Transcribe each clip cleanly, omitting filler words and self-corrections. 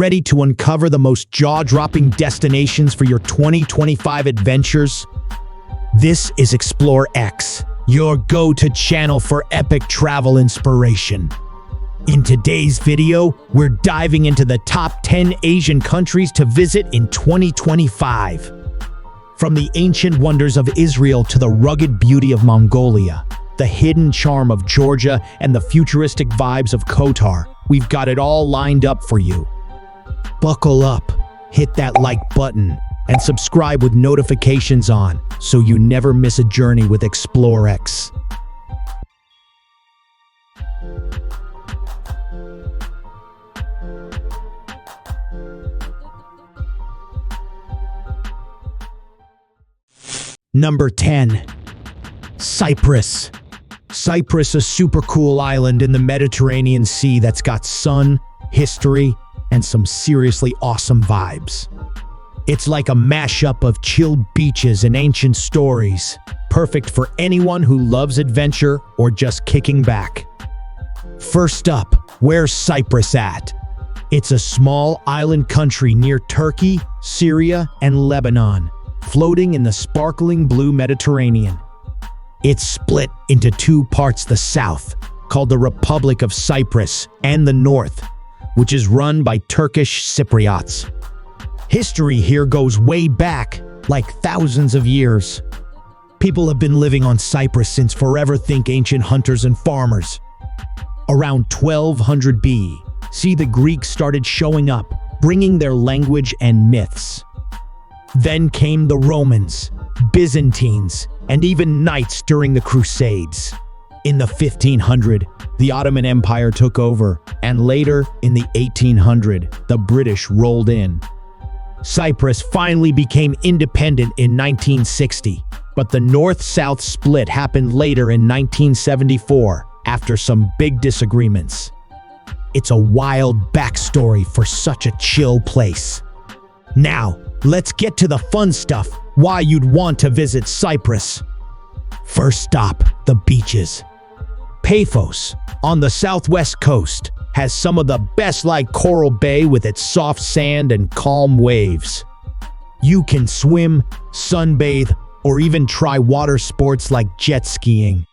Ready to uncover the most jaw-dropping destinations for your 2025 adventures? This is Explore X, your go-to channel for epic travel inspiration. In today's video, we're diving into the top 10 Asian countries to visit in 2025. From the ancient wonders of Israel to the rugged beauty of Mongolia, the hidden charm of Georgia, and the futuristic vibes of Qatar, we've got it all lined up for you. Buckle up, hit that like button, and subscribe with notifications on so you never miss a journey with Explore X. Number 10. Cyprus. Cyprus, a super cool island in the Mediterranean Sea that's got sun, history, and some seriously awesome vibes. It's like a mashup of chilled beaches and ancient stories, perfect for anyone who loves adventure or just kicking back. First up, where's Cyprus at? It's a small island country near Turkey, Syria, and Lebanon, floating in the sparkling blue Mediterranean. It's split into two parts: the south, called the Republic of Cyprus, and the north, which is run by Turkish Cypriots. History here goes way back, like thousands of years. People have been living on Cyprus since forever. Think ancient hunters and farmers. Around 1200 BC, the Greeks started showing up, bringing their language and myths. Then came the Romans, Byzantines, and even knights during the Crusades. In the 1500s, the Ottoman Empire took over, and later, in the 1800s, the British rolled in. Cyprus finally became independent in 1960, but the north-south split happened later in 1974 after some big disagreements. It's a wild backstory for such a chill place. Now, let's get to the fun stuff, why you'd want to visit Cyprus. First stop, the beaches. Paphos, on the southwest coast, has some of the best, like Coral Bay with its soft sand and calm waves. You can swim, sunbathe, or even try water sports like jet skiing.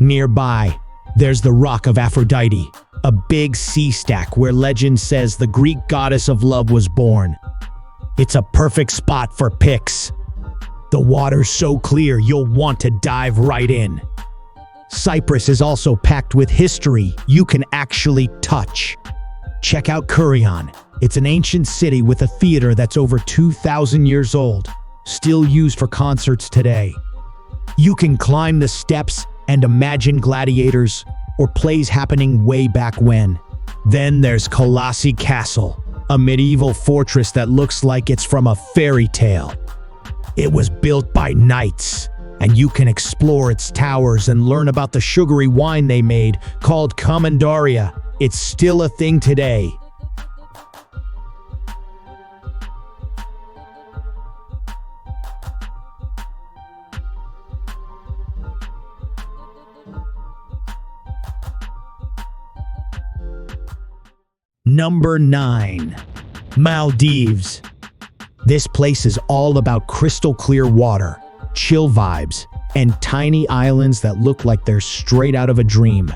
Nearby, there's the Rock of Aphrodite, a big sea stack where legend says the Greek goddess of love was born. It's a perfect spot for pics. The water's so clear you'll want to dive right in. Cyprus is also packed with history you can actually touch. Check out Kurion. It's an ancient city with a theater that's over 2,000 years old, still used for concerts today. You can climb the steps and imagine gladiators or plays happening way back when. Then there's Colossi Castle, a medieval fortress that looks like it's from a fairy tale. It was built by knights, and you can explore its towers and learn about the sugary wine they made called Commandaria. It's still a thing today. Number 9. Maldives. This place is all about crystal clear water, chill vibes, and tiny islands that look like they're straight out of a dream.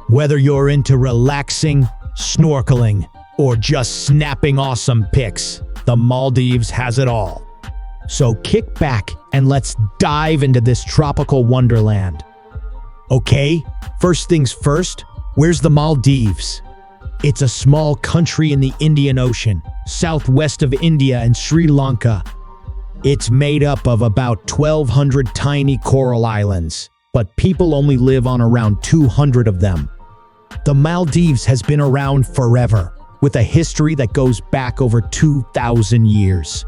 Whether you're into relaxing, snorkeling, or just snapping awesome pics, the Maldives has it all. So kick back and let's dive into this tropical wonderland. Okay, first things first, where's the Maldives? It's a small country in the Indian Ocean, southwest of India and Sri Lanka. It's made up of about 1,200 tiny coral islands, but people only live on around 200 of them. The Maldives has been around forever, with a history that goes back over 2,000 years.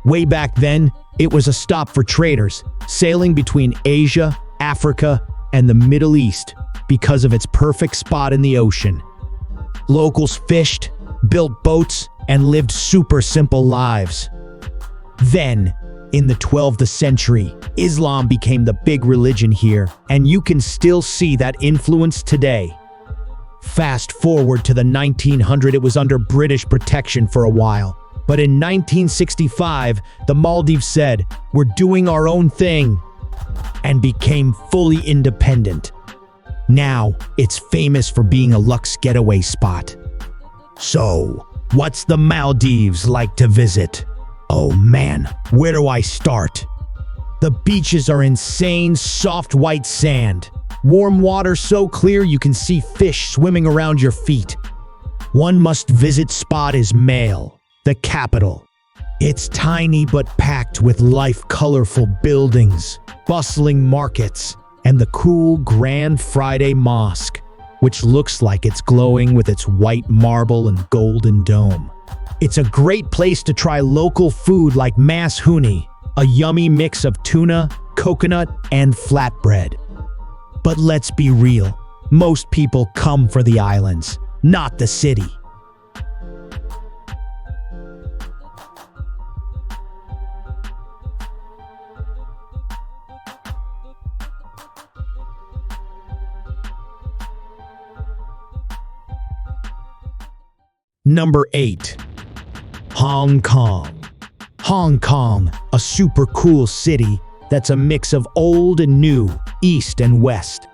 Way back then, it was a stop for traders, sailing between Asia, Africa, and the Middle East because of its perfect spot in the ocean. Locals fished, built boats, and lived super simple lives. Then, In the 12th century, Islam became the big religion here, and you can still see that influence today. Fast forward to the 1900s, it was under British protection for a while. But in 1965, the Maldives said, "We're doing our own thing," and became fully independent. Now, it's famous for being a luxe getaway spot. So, what's the Maldives like to visit? Oh man, where do I start? The beaches are insane, soft white sand. Warm water so clear you can see fish swimming around your feet. One must-visit spot is Male, the capital. It's tiny but packed with life, colorful buildings, bustling markets, and the cool Grand Friday Mosque, which looks like it's glowing with its white marble and golden dome. It's a great place to try local food like mas huni, a yummy mix of tuna, coconut, and flatbread. But let's be real, most people come for the islands, not the city. Number 8. Hong Kong. Hong Kong, a super cool city that's a mix of old and new, east and west.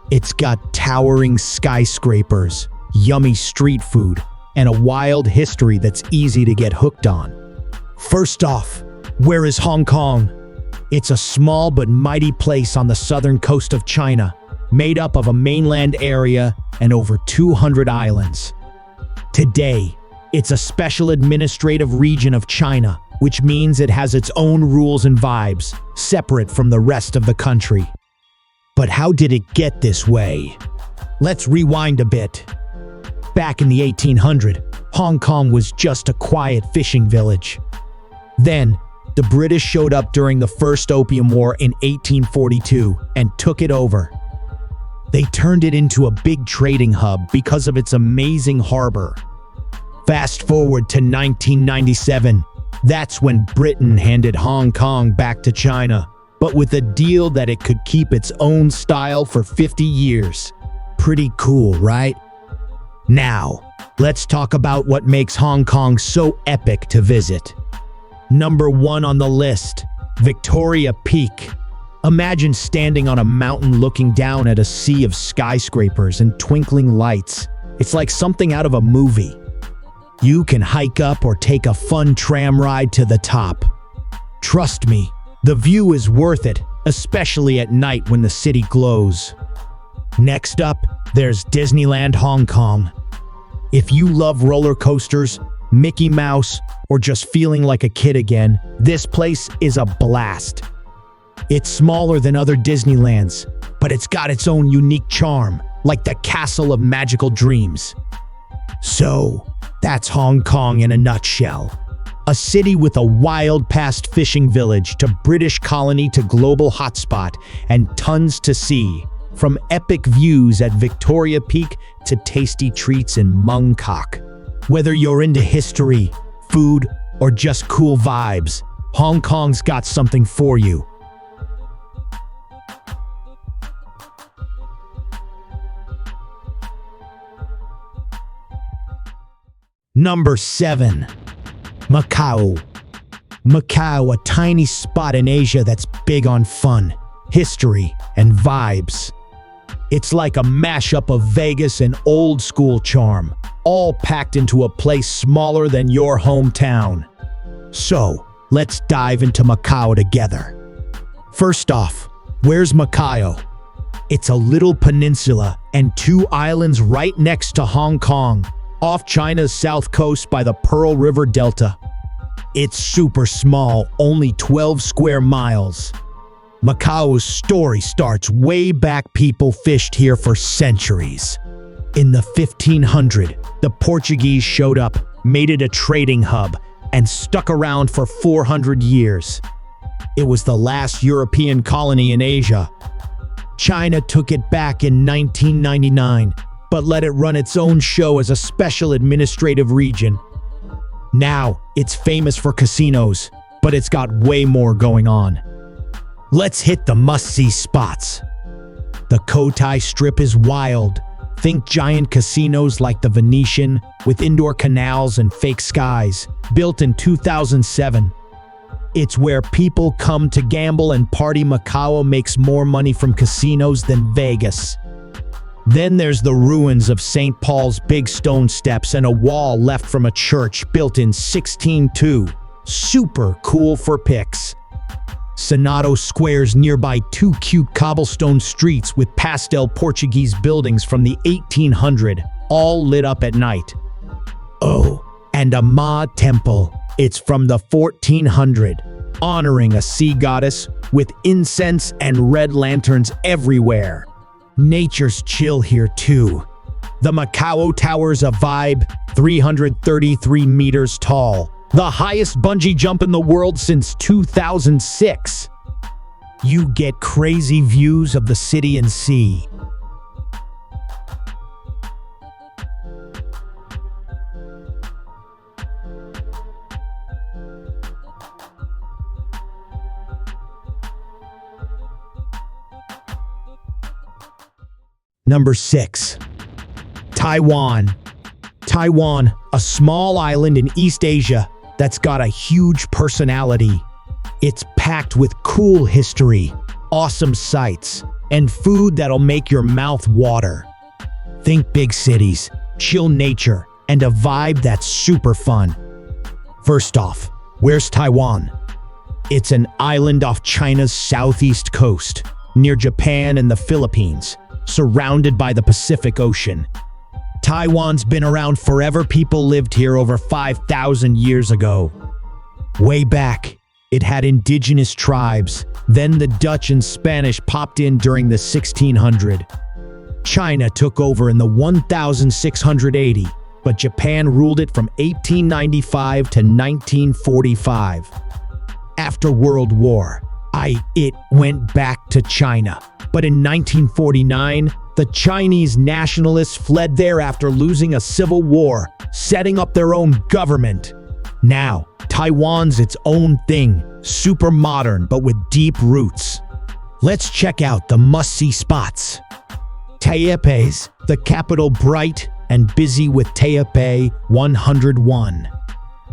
It's got towering skyscrapers, yummy street food, and a wild history that's easy to get hooked on. First off, where is Hong Kong? It's a small but mighty place on the southern coast of China, made up of a mainland area and over 200 islands. Today, it's a special administrative region of China, which means it has its own rules and vibes, separate from the rest of the country. But how did it get this way? Let's rewind a bit. Back in the 1800s, Hong Kong was just a quiet fishing village. Then, the British showed up during the First Opium War in 1842 and took it over. They turned it into a big trading hub because of its amazing harbor. Fast forward to 1997, that's when Britain handed Hong Kong back to China, but with a deal that it could keep its own style for 50 years. Pretty cool, right? Now, let's talk about what makes Hong Kong so epic to visit. Number 1 on the list, Victoria Peak. Imagine standing on a mountain looking down at a sea of skyscrapers and twinkling lights. It's like something out of a movie. You can hike up or take a fun tram ride to the top. Trust me, the view is worth it, especially at night when the city glows. Next up, there's Disneyland Hong Kong. If you love roller coasters, Mickey Mouse, or just feeling like a kid again, this place is a blast. It's smaller than other Disneylands, but it's got its own unique charm, like the Castle of Magical Dreams. So, that's Hong Kong in a nutshell. A city with a wild past fishing village to British colony to global hotspot and tons to see, from epic views at Victoria Peak to tasty treats in Mong Kok. Whether you're into history, food, or just cool vibes, Hong Kong's got something for you. Number 7. Macau. Macau, a tiny spot in Asia that's big on fun, history, and vibes. It's like a mashup of Vegas and old-school charm, all packed into a place smaller than your hometown. So, let's dive into Macau together. First off, where's Macau? It's a little peninsula and 2 islands right next to Hong Kong, off China's south coast by the Pearl River Delta. It's super small, only 12 square miles. Macau's story starts way back. People fished here for centuries. In the 1500s, the Portuguese showed up, made it a trading hub, and stuck around for 400 years. It was the last European colony in Asia. China took it back in 1999, but let it run its own show as a special administrative region. Now, it's famous for casinos, but but it's got way more going on. Let's hit the must-see spots. The Kotai Strip is wild. Think giant casinos like the Venetian, with indoor canals and fake skies, built in 2007. It's where people come to gamble and party. Macau makes more money from casinos than Vegas. Then there's the ruins of St. Paul's big stone steps and a wall left from a church built in 1602. Super cool for pics. Senado Square's nearby two cute cobblestone streets with pastel Portuguese buildings from the 1800s, all lit up at night. Oh, and a Ma Temple. It's from the 1400s, honoring a sea goddess with incense and red lanterns everywhere. Nature's chill here too. The Macau Tower's a vibe, 333 meters tall. The highest bungee jump in the world since 2006. You get crazy views of the city and sea. Number 6. Taiwan. Taiwan, a small island in East Asia that's got a huge personality. It's packed with cool history, awesome sights, and food that'll make your mouth water. Think big cities, chill nature, and a vibe that's super fun. First off, where's Taiwan? It's an island off China's southeast coast, near Japan and the Philippines, surrounded by the Pacific Ocean. Taiwan's been around forever. People lived here over 5,000 years ago. Way back, it had indigenous tribes. Then the Dutch and Spanish popped in during the 1600s. China took over in the 1680, but Japan ruled it from 1895 to 1945. After World War, it went back to China. But in 1949, the Chinese nationalists fled there after losing a civil war, setting up their own government. Now, Taiwan's its own thing, super modern but with deep roots. Let's check out the must-see spots. Taipei's, the capital, bright and busy with Taipei 101,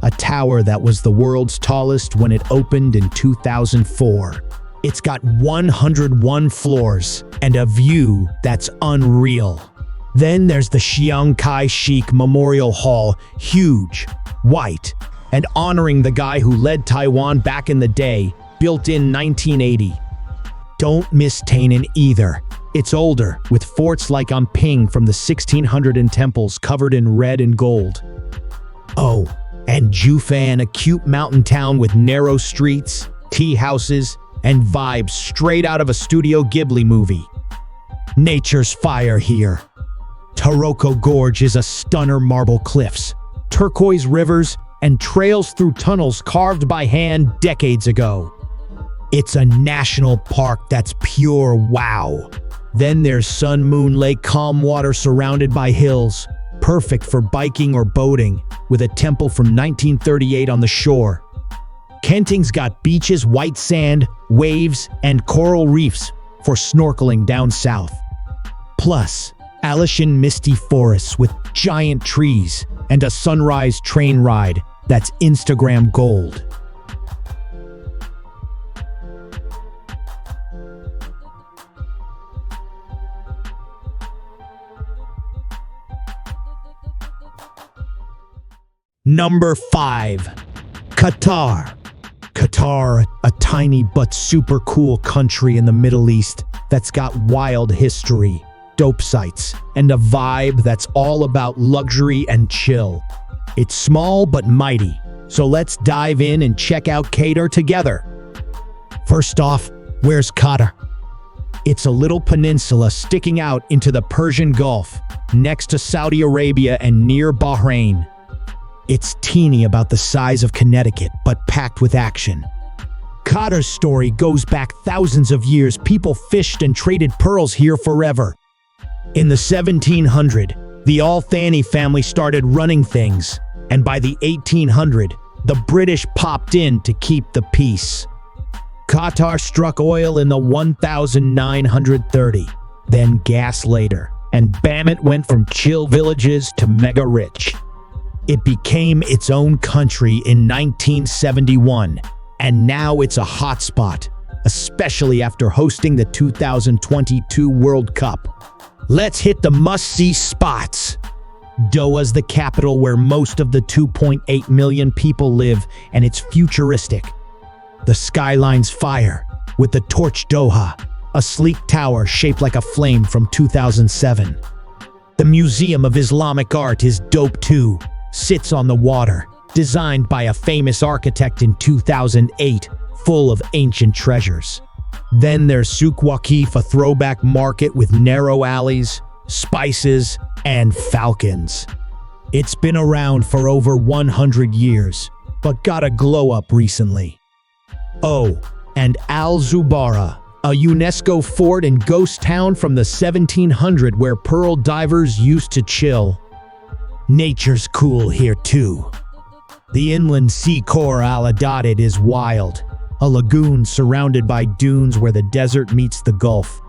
a tower that was the world's tallest when it opened in 2004. It's got 101 floors and a view that's unreal. Then there's the Chiang Kai-shek Memorial Hall, huge, white, and honoring the guy who led Taiwan back in the day, built in 1980. Don't miss Tainan either. It's older, with forts like Ping from the 1600s and temples covered in red and gold. Oh, and Jufan, a cute mountain town with narrow streets, tea houses, and vibes straight out of a Studio Ghibli movie. Nature's fire here. Taroko Gorge is a stunner, marble cliffs, turquoise rivers, and trails through tunnels carved by hand decades ago. It's a national park that's pure wow. Then there's Sun Moon Lake, calm water surrounded by hills, perfect for biking or boating, with a temple from 1938 on the shore. Kenting's got beaches, white sand, waves, and coral reefs for snorkeling down south. Plus, Alishan misty forests with giant trees and a sunrise train ride that's Instagram gold. Number 5. Qatar. Qatar, a tiny but super cool country in the Middle East that's got wild history, dope sites, and a vibe that's all about luxury and chill. It's small but mighty, so let's dive in and check out Qatar together. First off, where's Qatar? It's a little peninsula sticking out into the Persian Gulf, next to Saudi Arabia and near Bahrain. It's teeny, about the size of Connecticut, but packed with action. Qatar's story goes back thousands of years. People fished and traded pearls here forever. In the 1700s, the Al Thani family started running things, and by the 1800s, The British popped in to keep the peace. Qatar struck oil in the 1930, then gas later, and bam, it went from chill villages to mega rich. It became its own country in 1971, and now it's a hotspot, especially after hosting the 2022 World Cup. Let's hit the must-see spots. Doha's the capital where most of the 2.8 million people live, and it's futuristic. The skyline's fire, with the Torch Doha, a sleek tower shaped like a flame from 2007. The Museum of Islamic Art is dope too, sits on the water, designed by a famous architect in 2008, full of ancient treasures. Then there's Souk Waqif, a throwback market with narrow alleys, spices, and falcons. It's been around for over 100 years, but got a glow up recently. Oh, and Al Zubara, a UNESCO fort and ghost town from the 1700s where pearl divers used to chill. Nature's cool here too. The inland sea core Al Adadid is wild, a lagoon surrounded by dunes where the desert meets the Gulf.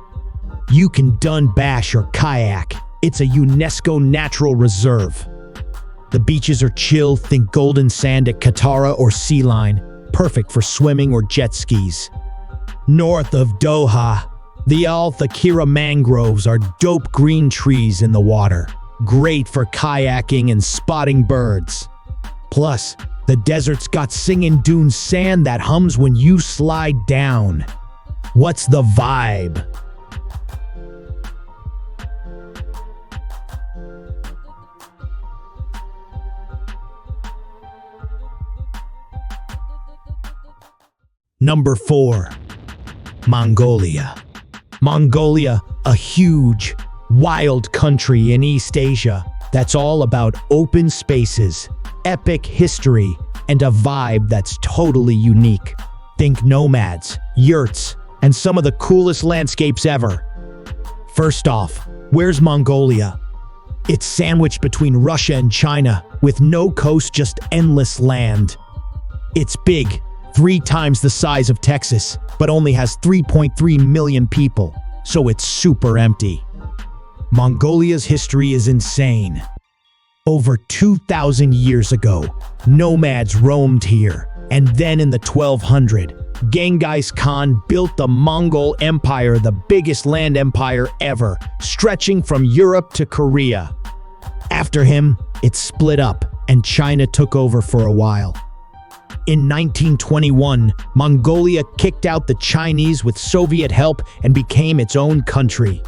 You can dun bash or kayak. It's a UNESCO natural reserve. The beaches are chill, think golden sand at Qatar or Sea Line, perfect for swimming or jet skis. North of Doha, the Al Thakira mangroves are dope green trees in the water, great for kayaking and spotting birds. Plus, the desert's got singing dune sand that hums when you slide down. What's the vibe? Number 4. Mongolia. Mongolia, a huge, wild country in East Asia that's all about open spaces, epic history, and a vibe that's totally unique. Think nomads, yurts, and some of the coolest landscapes ever. First off, where's Mongolia? It's sandwiched between Russia and China, with no coast, just endless land. It's big, 3 times the size of Texas, but only has 3.3 million people, so it's super empty. Mongolia's history is insane. Over 2,000 years ago, nomads roamed here, and then in the 1200s, Genghis Khan built the Mongol Empire, the biggest land empire ever, stretching from Europe to Korea. After him, it split up, and China took over for a while. In 1921, Mongolia kicked out the Chinese with Soviet help and became its own country.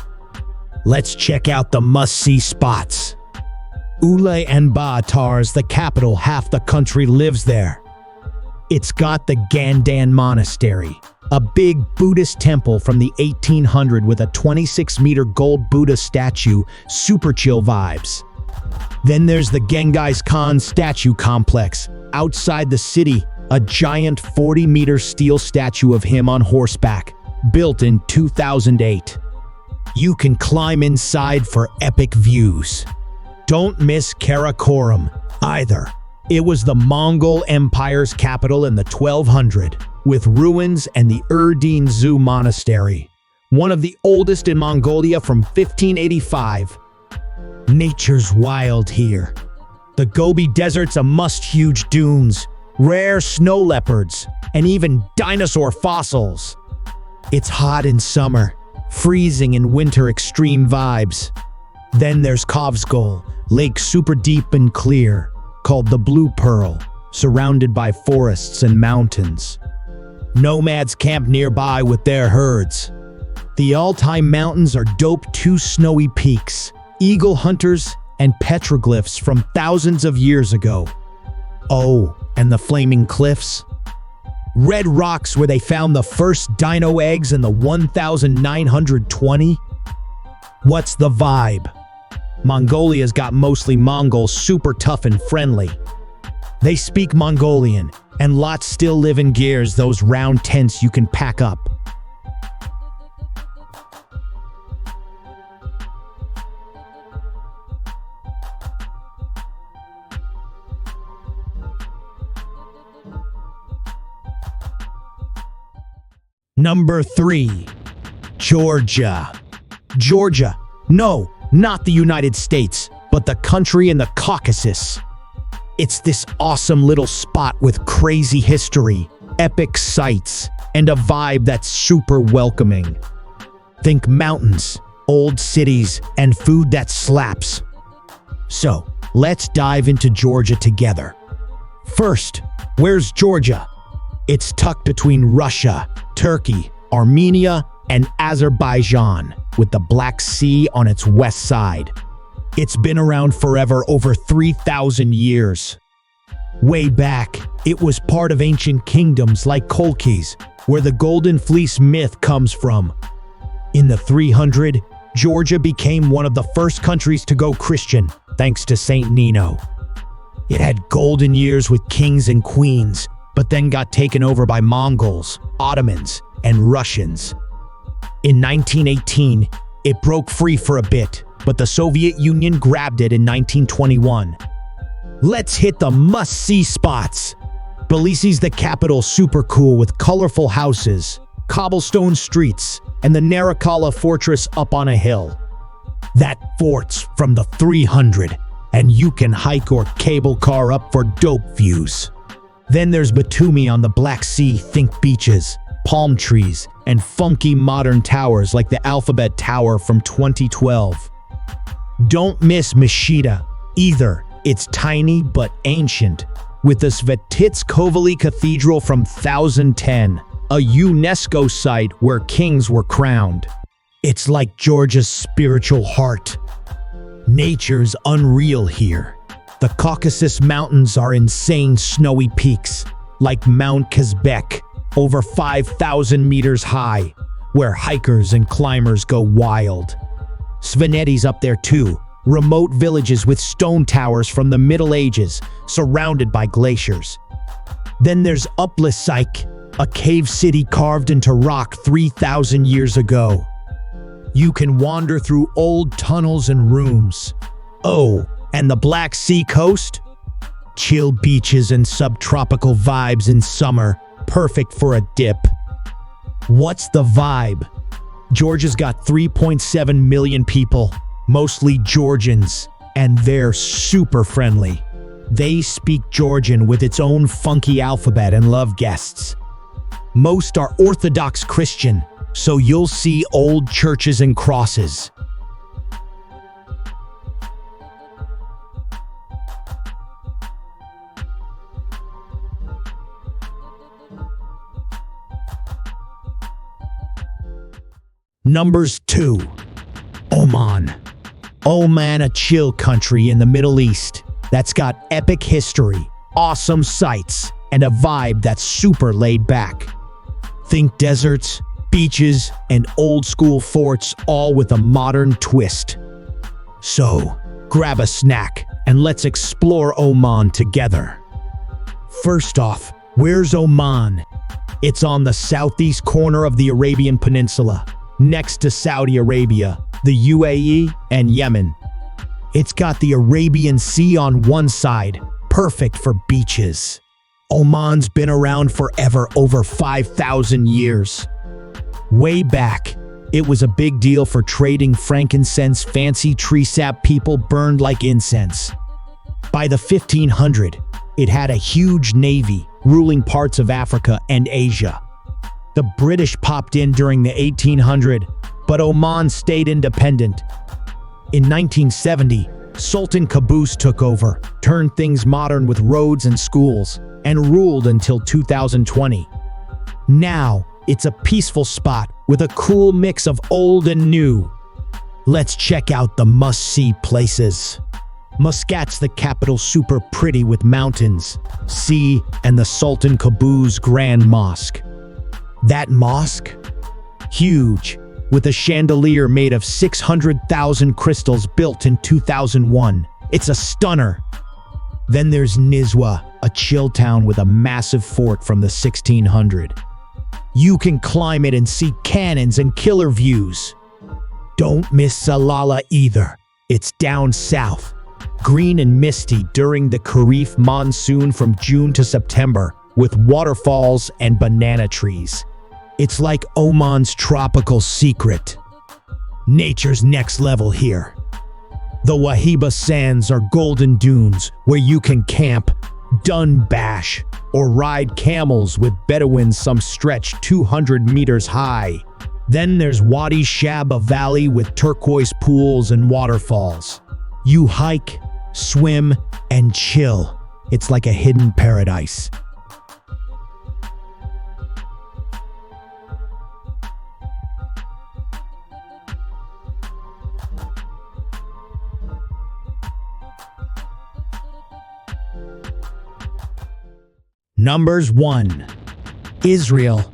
Let's check out the must-see spots. Ulaanbaatar's the capital, half the country lives there. It's got the Gandan Monastery, a big Buddhist temple from the 1800s with a 26-meter gold Buddha statue, super chill vibes. Then there's the Genghis Khan statue complex. Outside the city, a giant 40-meter steel statue of him on horseback, built in 2008. You can climb inside for epic views. Don't miss Karakoram either. It was the Mongol Empire's capital in the 1200s, with ruins and the Erdene Zoo Monastery, one of the oldest in Mongolia from 1585. Nature's wild here. The Gobi Desert's a must, huge dunes, rare snow leopards, and even dinosaur fossils. It's hot in summer, freezing in winter, extreme vibes. Then there's Kovsgol, lake super deep and clear, called the Blue Pearl, surrounded by forests and mountains. Nomads camp nearby with their herds. The Altai Mountains are dope, 2 snowy peaks, eagle hunters, and petroglyphs from thousands of years ago. Oh, and the Flaming Cliffs? Red rocks where they found the first dino eggs in the 1920? What's the vibe? Mongolia's got mostly Mongols, super tough and friendly. They speak Mongolian, and lots still live in gears, those round tents you can pack up. Number 3. Georgia. Georgia. No, not the United States, but the country in the Caucasus. It's this awesome little spot with crazy history, epic sights, and a vibe that's super welcoming. Think mountains, old cities, and food that slaps. So, let's dive into Georgia together. First, where's Georgia? It's tucked between Russia, Turkey, Armenia, and Azerbaijan, with the Black Sea on its west side. It's been around forever, over 3,000 years. Way back, it was part of ancient kingdoms like Colchis, where the Golden Fleece myth comes from. In the 300, Georgia became one of the first countries to go Christian, thanks to Saint Nino. It had golden years with kings and queens, but then got taken over by Mongols, Ottomans, and Russians. In 1918, it broke free for a bit, but the Soviet Union grabbed it in 1921. Let's hit the must-see spots. Tbilisi's the capital, super cool with colorful houses, cobblestone streets, and the Narikala fortress up on a hill. That fort's from the 300, and you can hike or cable car up for dope views. Then there's Batumi on the Black Sea, think beaches, palm trees, and funky modern towers like the Alphabet Tower from 2012. Don't miss Meshita either. It's tiny but ancient, with the Svetitsk-Kovali Cathedral from 1010, a UNESCO site where kings were crowned. It's like Georgia's spiritual heart. Nature's unreal here. The Caucasus Mountains are insane snowy peaks, like Mount Kazbek, over 5,000 meters high, where hikers and climbers go wild. Svaneti's up there too, remote villages with stone towers from the Middle Ages, surrounded by glaciers. Then there's Uplisike, a cave city carved into rock 3,000 years ago. You can wander through old tunnels and rooms. Oh, and the Black Sea coast? Chill beaches and subtropical vibes in summer, perfect for a dip. What's the vibe? Georgia's got 3.7 million people, mostly Georgians, and they're super friendly. They speak Georgian with its own funky alphabet and love guests. Most are Orthodox Christian, so you'll see old churches and crosses. Numbers 2. Oman. Oman, a chill country in the Middle East that's got epic history, awesome sights, and a vibe that's super laid back. Think deserts, beaches, and old-school forts, all with a modern twist. So, grab a snack and let's explore Oman together. First off, where's Oman? It's on the southeast corner of the Arabian Peninsula, next to Saudi Arabia, the UAE, and Yemen. It's got the Arabian Sea on one side, perfect for beaches. Oman's been around forever, over 5,000 years. Way back, it was a big deal for trading frankincense. Fancy tree sap people burned like incense. By the 1500s, it had a huge navy, ruling parts of Africa and Asia. The British popped in during the 1800s, but Oman stayed independent. In 1970, Sultan Qaboos took over, turned things modern with roads and schools, and ruled until 2020. Now, it's a peaceful spot with a cool mix of old and new. Let's check out the must-see places. Muscat's the capital, super pretty with mountains, sea, and the Sultan Qaboos Grand Mosque. That mosque? Huge, with a chandelier made of 600,000 crystals built in 2001. It's a stunner. Then there's Nizwa, a chill town with a massive fort from the 1600s. You can climb it and see cannons and killer views. Don't miss Salalah either. It's down south, green and misty during the Kharif monsoon from June to September, with waterfalls and banana trees. It's like Oman's tropical secret. Nature's next level here. The Wahiba Sands are golden dunes where you can camp, dun bash, or ride camels with Bedouins some stretch 200 meters high. Then there's Wadi Shaba Valley with turquoise pools and waterfalls. You hike, swim, and chill. It's like a hidden paradise. Numbers 1. Israel.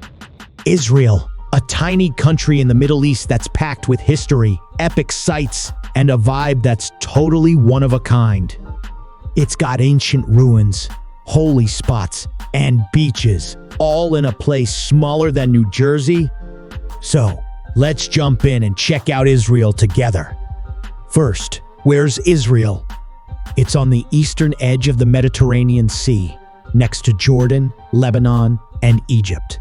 Israel, a tiny country in the Middle East that's packed with history, epic sights, and a vibe that's totally one of a kind. It's got ancient ruins, holy spots, and beaches, all in a place smaller than New Jersey. So, let's jump in and check out Israel together. First, where's Israel? It's on the eastern edge of the Mediterranean Sea, next to Jordan, Lebanon, and Egypt.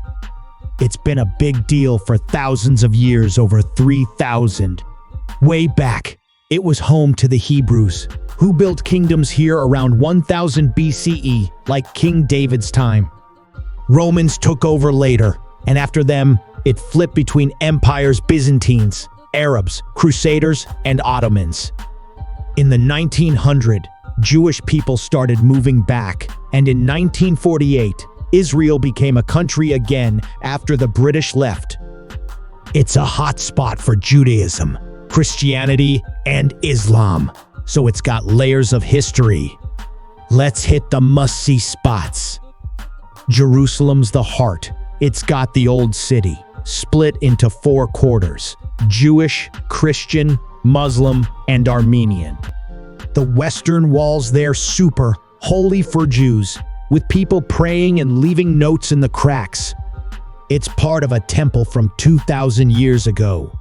It's been a big deal for thousands of years, over 3,000. Way back, it was home to the Hebrews, who built kingdoms here around 1000 BCE, like King David's time. Romans took over later, and after them, it flipped between empires: Byzantines, Arabs, Crusaders, and Ottomans. In the 1900s, Jewish people started moving back, and in 1948, Israel became a country again after the British left. It's a hot spot for Judaism, Christianity, and Islam, so it's got layers of history. Let's hit the must-see spots. Jerusalem's the heart. It's got the old city, split into 4 quarters: Jewish, Christian, Muslim, and Armenian. The Western Wall's there, super holy for Jews, with people praying and leaving notes in the cracks. It's part of a temple from 2,000 years ago.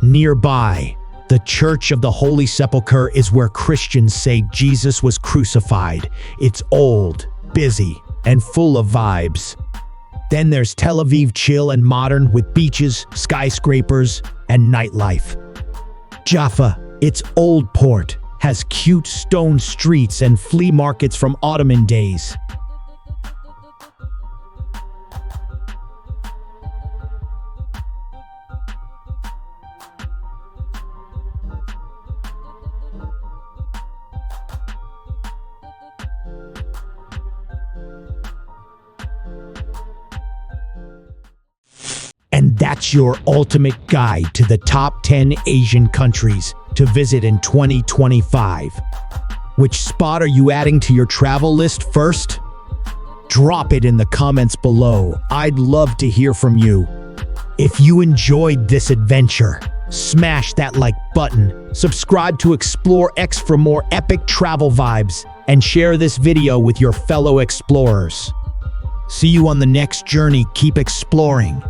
Nearby, the Church of the Holy Sepulchre is where Christians say Jesus was crucified. It's old, busy, and full of vibes. Then there's Tel Aviv, chill and modern, with beaches, skyscrapers, and nightlife. Jaffa, its old port, has cute stone streets and flea markets from Ottoman days. And that's your ultimate guide to the top 10 Asian countries to visit in 2025. Which spot are you adding to your travel list first? Drop it in the comments below. I'd love to hear from you. If you enjoyed this adventure, smash that like button, subscribe to Explore X for more epic travel vibes, and share this video with your fellow explorers. See you on the next journey. Keep exploring.